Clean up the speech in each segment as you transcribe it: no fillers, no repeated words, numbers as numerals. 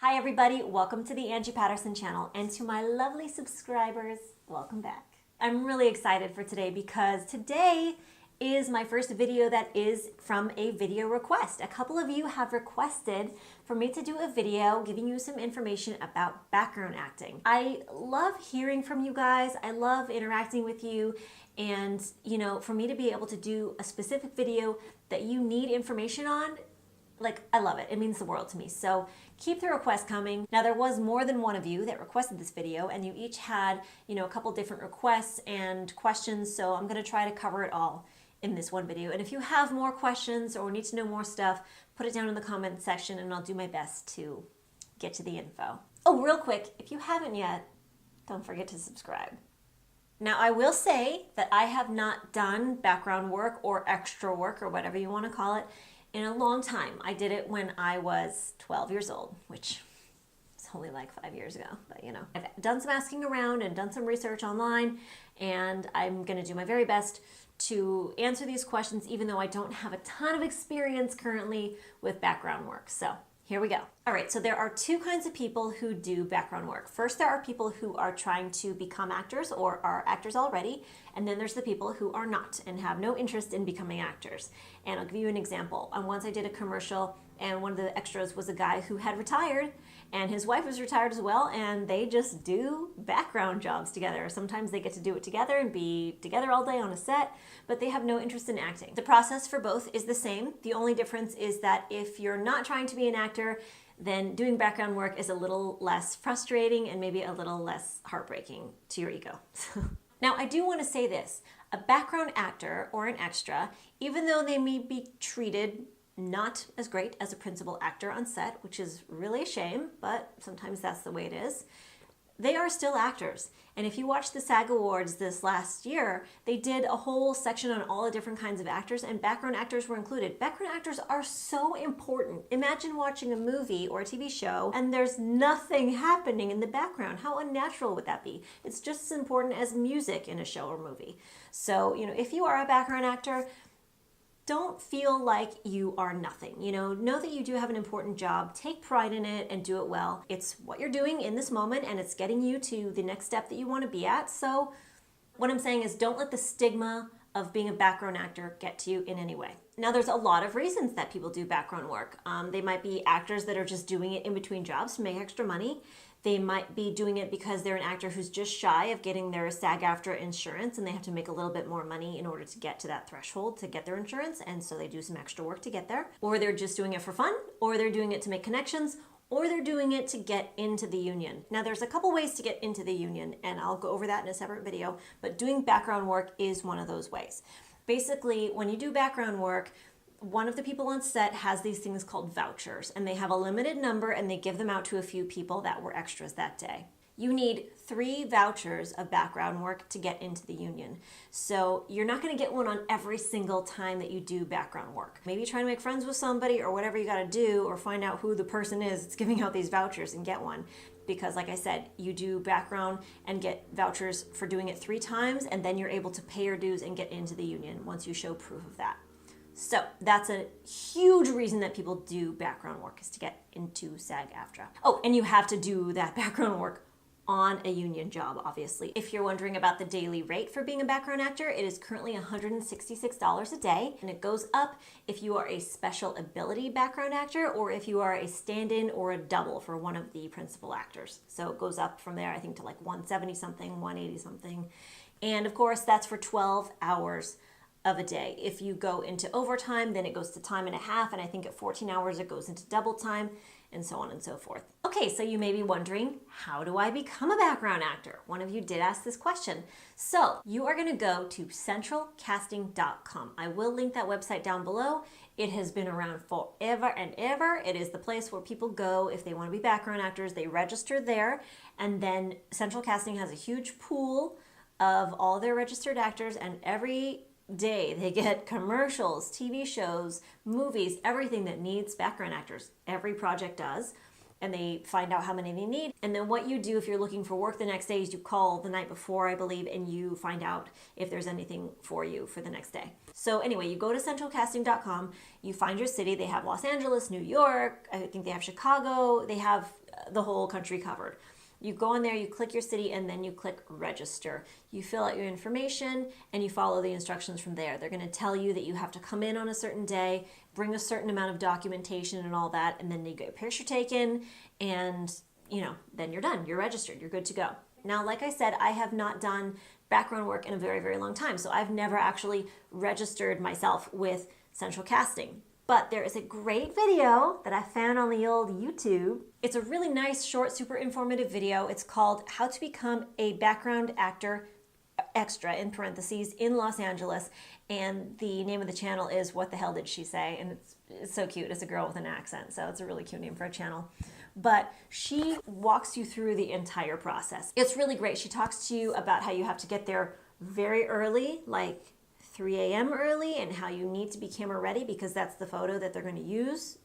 Hi everybody, welcome to the Angie Patterson channel, and to my lovely subscribers, welcome back. I'm really excited for today because today is my first video that is from a video request. A couple of you have requested for me to do a video giving you some information about background acting. I love hearing from you guys. I love interacting with you, and for me to be able to do a specific video that you need information on, I love it. It means the world to me. So keep the requests coming. Now, there was more than one of you that requested this video, and you each had, a couple different requests and questions. So I'm going to try to cover it all in this one video. And if you have more questions or need to know more stuff, put it down in the comment section and I'll do my best to get to the info. Oh, real quick, if you haven't yet, don't forget to subscribe. Now, I will say that I have not done background work or extra work or whatever you want to call it in a long time. I did it when I was 12 years old, which is only like 5 years ago, but I've done some asking around and done some research online, and I'm gonna do my very best to answer these questions, even though I don't have a ton of experience currently with background work. So here we go. All right, so there are two kinds of people who do background work. First, there are people who are trying to become actors or are actors already, and then there's the people who are not and have no interest in becoming actors. And I'll give you an example. Once I did a commercial, and one of the extras was a guy who had retired, and his wife was retired as well, and they just do background jobs together. Sometimes they get to do it together and be together all day on a set, but they have no interest in acting. The process for both is the same. The only difference is that if you're not trying to be an actor, then doing background work is a little less frustrating and maybe a little less heartbreaking to your ego. Now, I do want to say this. A background actor or an extra, even though they may be treated not as great as a principal actor on set, which is really a shame, but sometimes that's the way it is, they are still actors. And if you watch the SAG Awards this last year, they did a whole section on all the different kinds of actors, and background actors were included. Background actors are so important. Imagine watching a movie or a TV show and there's nothing happening in the background. How unnatural would that be? It's just as important as music in a show or movie. So, if you are a background actor, don't feel like you are nothing. Know that you do have an important job. Take pride in it and do it well. It's what you're doing in this moment, and it's getting you to the next step that you want to be at. So what I'm saying is, don't let the stigma of being a background actor get to you in any way. Now, there's a lot of reasons that people do background work. They might be actors that are just doing it in between jobs to make extra money. They might be doing it because they're an actor who's just shy of getting their SAG-AFTRA insurance, and they have to make a little bit more money in order to get to that threshold to get their insurance, and so they do some extra work to get there. Or they're just doing it for fun, or they're doing it to make connections, or they're doing it to get into the union. Now, there's a couple ways to get into the union, and I'll go over that in a separate video, but doing background work is one of those ways. Basically, when you do background work, one of the people on set has these things called vouchers, and they have a limited number, and they give them out to a few people that were extras that day. You need 3 vouchers of background work to get into the union. So you're not going to get one on every single time that you do background work. Maybe try to make friends with somebody or whatever you got to do, or find out who the person is that's giving out these vouchers and get one. Because like I said, you do background and get vouchers for doing it 3 times, and then you're able to pay your dues and get into the union once you show proof of that. So that's a huge reason that people do background work, is to get into SAG-AFTRA. Oh, and you have to do that background work on a union job, obviously. If you're wondering about the daily rate for being a background actor, it is currently $166 a day, and it goes up if you are a special ability background actor or if you are a stand-in or a double for one of the principal actors. So it goes up from there, I think, to like 170 something, 180 something. And of course, that's for 12 hours of a day. If you go into overtime, then it goes to time and a half, and I think at 14 hours it goes into double time, and so on and so forth. Okay, so you may be wondering, how do I become a background actor? One of you did ask this question. So you are gonna go to centralcasting.com. I will link that website down below. It has been around forever and ever. It is the place where people go if they want to be background actors. They register there, and then Central Casting has a huge pool of all their registered actors, and every day they get commercials, TV shows, movies, everything that needs background actors. Every project does, and they find out how many they need. And then what you do if you're looking for work the next day is you call the night before, I believe, and you find out if there's anything for you for the next day. So anyway, you go to centralcasting.com, you find your city. They have Los Angeles, New York, I think they have Chicago, they have the whole country covered. You go in there, you click your city, and then you click register. You fill out your information and you follow the instructions from there. They're going to tell you that you have to come in on a certain day, bring a certain amount of documentation and all that, and then you get a picture taken, and then you're done. You're registered. You're good to go. Now, like I said, I have not done background work in a very, very long time, so I've never actually registered myself with Central Casting. But there is a great video that I found on the old YouTube. It's a really nice, short, super informative video. It's called How to Become a Background Actor Extra, in parentheses, in Los Angeles. And the name of the channel is What the Hell Did She Say? And it's so cute. It's a girl with an accent, so it's a really cute name for a channel. But she walks you through the entire process. It's really great. She talks to you about how you have to get there very early, like 3 a.m. early, and how you need to be camera ready because that's the photo that they're going to use,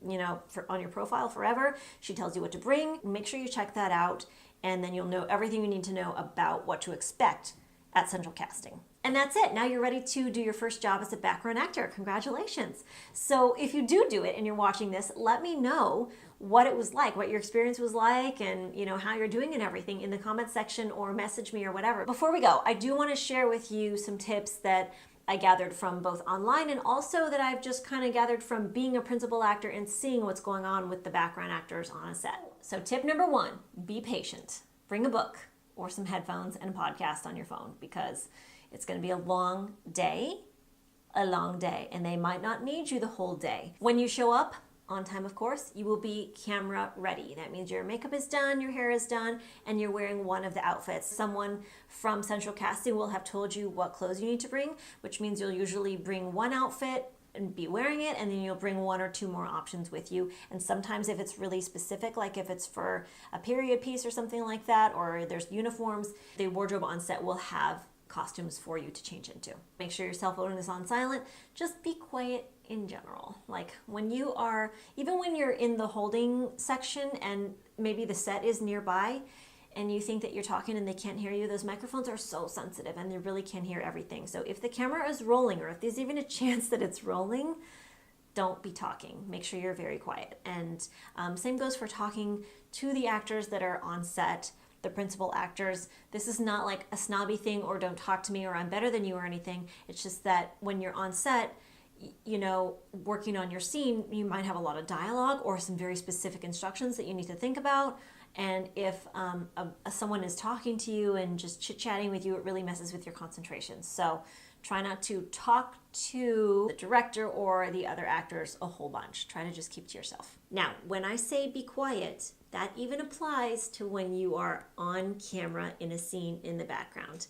on your profile forever. She tells you what to bring. Make sure you check that out, and then you'll know everything you need to know about what to expect at Central Casting. And that's it. Now you're ready to do your first job as a background actor. Congratulations. So if you do it and you're watching this, let me know what it was like, what your experience was like, and how you're doing and everything in the comment section, or message me or whatever. Before we go, I do want to share with you some tips that I gathered from both online and also that I've just kind of gathered from being a principal actor and seeing what's going on with the background actors on a set. So tip number 1, be patient. Bring a book or some headphones and a podcast on your phone, because it's going to be a long day, and they might not need you the whole day. When you show up, on time, of course, you will be camera ready. That means your makeup is done, your hair is done, and you're wearing one of the outfits. Someone from Central Casting will have told you what clothes you need to bring, which means you'll usually bring one outfit and be wearing it, and then you'll bring 1 or 2 more options with you. And sometimes if it's really specific, like if it's for a period piece or something like that, or there's uniforms, the wardrobe on set will have costumes for you to change into. Make sure your cell phone is on silent. Just be quiet in general. Like even when you're in the holding section and maybe the set is nearby and you think that you're talking and they can't hear you, those microphones are so sensitive and they really can hear everything. So if the camera is rolling, or if there's even a chance that it's rolling, don't be talking. Make sure you're very quiet. And same goes for talking to the actors that are on set, the principal actors. This is not like a snobby thing or don't talk to me or I'm better than you or anything. It's just that when you're on set, working on your scene, you might have a lot of dialogue or some very specific instructions that you need to think about. And if someone is talking to you and just chit-chatting with you, it really messes with your concentration. So try not to talk to the director or the other actors a whole bunch. Try to just keep to yourself. Now, when I say be quiet, that even applies to when you are on camera in a scene in the background.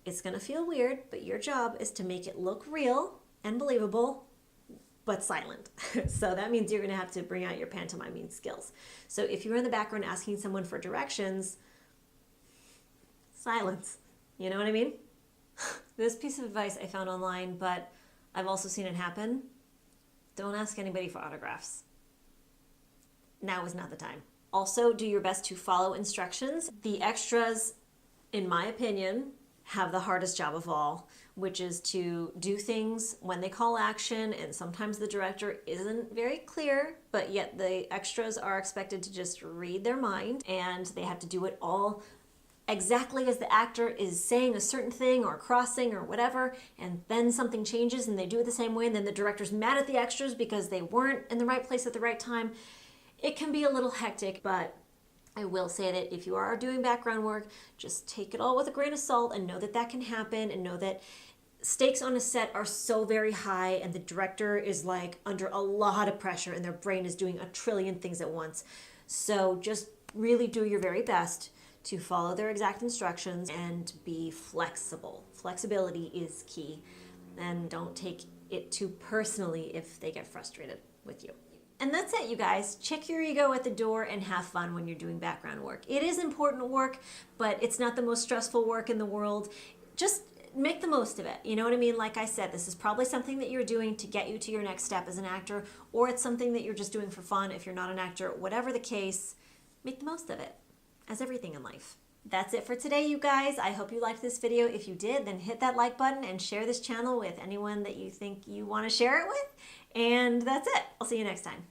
It's going to feel weird, but your job is to make it look real and believable, but silent. So that means you're going to have to bring out your pantomiming skills. So if you're in the background asking someone for directions, silence. You know what I mean? This piece of advice I found online, but I've also seen it happen. Don't ask anybody for autographs. Now is not the time. Also, do your best to follow instructions. The extras, in my opinion, have the hardest job of all, which is to do things when they call action, and sometimes the director isn't very clear, but yet the extras are expected to just read their mind, and they have to do it all exactly as the actor is saying a certain thing or crossing or whatever, and then something changes and they do it the same way, and then the director's mad at the extras because they weren't in the right place at the right time. It can be a little hectic, but I will say that if you are doing background work, just take it all with a grain of salt and know that that can happen, and know that stakes on a set are so very high and the director is like under a lot of pressure and their brain is doing a trillion things at once. So just really do your very best to follow their exact instructions and be flexible. Flexibility is key, and don't take it too personally if they get frustrated with you. And that's it, you guys. Check your ego at the door and have fun when you're doing background work. It is important work, but it's not the most stressful work in the world. Just make the most of it. You know what I mean? Like I said, this is probably something that you're doing to get you to your next step as an actor, or it's something that you're just doing for fun if you're not an actor. Whatever the case, make the most of it, as everything in life. That's it for today, you guys. I hope you liked this video. If you did, then hit that like button and share this channel with anyone that you think you want to share it with. And that's it. I'll see you next time.